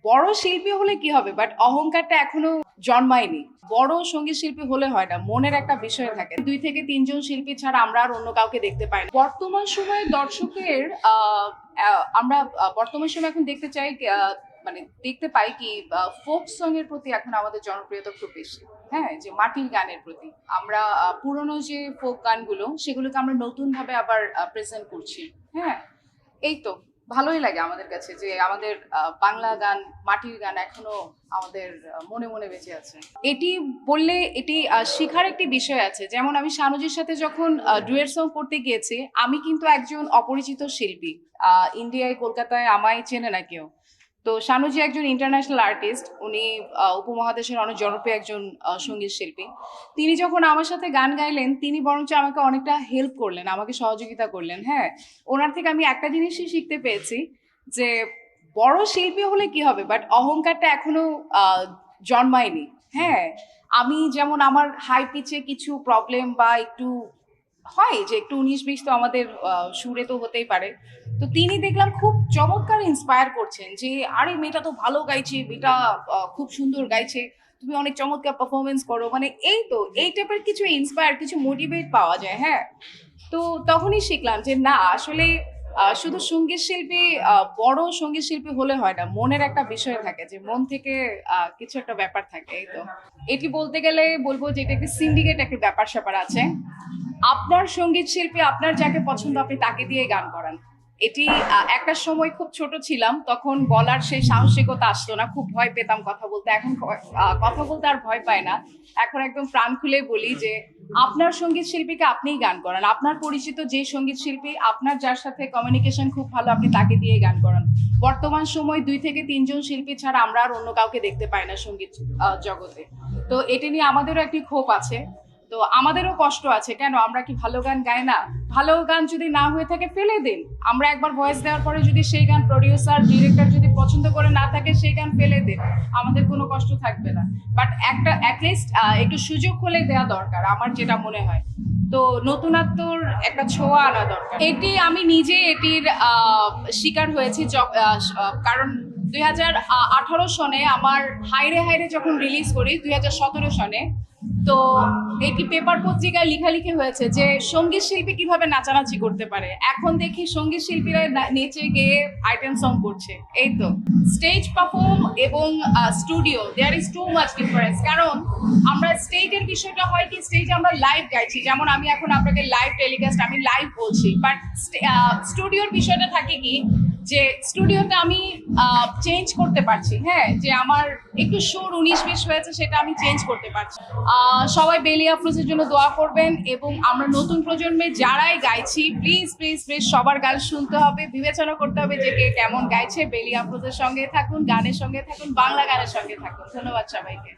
বড় শিল্পী হলে কি হবে, বাট অহংকারটা এখনো জন্মায়নি। বড় সঙ্গীত শিল্পী হলে হয় না, মনের একটা বিষয় থাকে। 2 থেকে 3 জন শিল্পী ছাড়া আমরা আর অন্য কাউকে দেখতে পাই না। বর্তমান সময়ে দর্শকের আমরা বর্তমান সময়ে এখন দেখতে চাই মানে দেখতে পাই কি ফোক সং এর প্রতি এখন আমাদের জনপ্রিয়তা খুব বেশি। হ্যাঁ, যে মাটির গানের প্রতি আমরা পুরনো যে ফোক গানগুলো সেগুলোকে আমরা নতুন ভাবে আবার প্রেজেন্ট করছি। হ্যাঁ, এই তো ভালোই লাগে আমাদের কাছে যে আমাদের বাংলা গান, মাটির গান এখনো আমাদের মনে মনে বেঁচে আছে। এটি বললে এটি শেখার একটি বিষয় আছে। যেমন আমি শানুজির সাথে যখন ডুয়েট সং করতে গিয়েছি, আমি কিন্তু একজন অপরিচিত শিল্পী। ইন্ডিয়ায়, কলকাতায় আমায় চেনে না কেউ। তো শানুজি একজন ইন্টারন্যাশনাল আর্টিস্ট, উনি উপমহাদেশের অনেক জনপ্রিয় একজন সঙ্গীত শিল্পী। তিনি যখন আমার সাথে গান গাইলেন, তিনি বরঞ্চ আমাকে অনেকটা হেল্প করলেন, আমাকে সহযোগিতা করলেন। হ্যাঁ, ওনার থেকে আমি একটা জিনিসই শিখতে পেয়েছি যে বড় শিল্পী হলে কি হবে, বাট অহংকারটা এখনো জন্মায়নি। হ্যাঁ, আমি যেমন আমার হাই পিচে কিছু প্রবলেম বা একটু হয় যে একটু 19-20 তো আমাদের সুরে তো হতেই পারে। তো তিনি দেখলাম খুব চমৎকার ইন্সপায়ার করছেন যে আরে মেয়েটা তো ভালো গাইছে, মেয়েটা খুব সুন্দর গাইছে, তুমি অনেক চমৎকার পারফরমেন্স করো, মানে এই তো এই টাইপের কিছু ইন্সপায়ার, কিছু মোটিভেট পাওয়া যায়। হ্যাঁ, তো তখনই শিখলাম যে না আসলে শুধু সঙ্গীত শিল্পী বড় সঙ্গীত শিল্পী হলে হয় না, মনের একটা বিষয় থাকে যে মন থেকে কিছু একটা ব্যাপার থাকে। এই তো এটি বলতে গেলে বলবো যে এটা একটা সিন্ডিকেট একটা ব্যাপার স্যাপার আছে। আপনার সঙ্গীত শিল্পী, আপনার যাকে পছন্দ আপনি তাকে দিয়ে গান করান। এটি একটা সময় খুব ছোট ছিলাম, তখন বলার সেই সাহসিকতা আসতো না, খুব ভয় পেতাম কথা বলতে। এখন কথা বলতে আর ভয় পায় না, এখন একদম প্রাণ খুলে বলি যে আপনার সঙ্গীত শিল্পীকে আপনিই গান করান। আপনার পরিচিত যে সঙ্গীত শিল্পী, আপনার যার সাথে কমিউনিকেশন খুব ভালো, আপনি তাকে দিয়ে গান করান। বর্তমান সময় 2 থেকে 3 জন শিল্পী ছাড়া আমরা আর অন্য কাউকে দেখতে পাই না সঙ্গীত জগতে। তো এটি নিয়ে আমাদেরও একটি ক্ষোভ আছে। তো আমাদেরও কষ্ট আছে, কেন আমরা কি ভালো গান গাই না? ভালো গান যদি না হয়ে থাকে ফেলে দিন। আমরা একবার ভয়েস দেওয়ার পরে যদি সেই গান প্রডিউসার, ডিরেক্টর যদি পছন্দ করে না থাকে, সেই গান ফেলে দিন, আমাদের কোনো কষ্ট থাকবে না। বাট একটা অ্যাটলিস্ট একটু সুযোগ হলে দেওয়া দরকার, আমার যেটা মনে হয়। তো নতুনত্বর একটা ছোঁয়া আনা দরকার। এটি আমি নিজে এটির শিকার হয়েছি, কারণ 2018 সনে আমার হাইরে হাইরে যখন রিলিজ করি, 2017 সনে, তো এটি পেপার পত্রিকায় লেখালেখি হয়েছে যে সঙ্গীত শিল্পী কিভাবে নাচানাচি করতে পারে। এখন দেখি সঙ্গীত শিল্পীরা নেচে গেয়ে আইটেম সং করছে। এই তো স্টেজ পারফর্ম এবং studio, there is too much difference. কারণ আমরা স্টেজের বিষয়টা হয় কি, স্টেজে আমরা লাইভ গাইছি, যেমন আমি এখন আপনাকে লাইভ টেলিকাস্ট, আমি লাইভ বলছি। বাট স্টুডিওর বিষয়টা থাকে কি যে স্টুডিওতে আমি চেঞ্জ করতে পারছি। হ্যাঁ, যে আমার একটু সুর 19-20 হয়েছে, সেটা আমি চেঞ্জ করতে পারছি। সবাই বেলি আফরোজের জন্য দোয়া করবেন, এবং আমরা নতুন প্রজন্মে যারাই গাইছি, প্লিজ প্লিজ প্লিজ সবার গান শুনতে হবে, বিবেচনা করতে হবে যে কে কেমন গাইছে। বেলি আফরোজের সঙ্গে থাকুন, গানের সঙ্গে থাকুন, বাংলা গানের সঙ্গে থাকুন। ধন্যবাদ সবাইকে।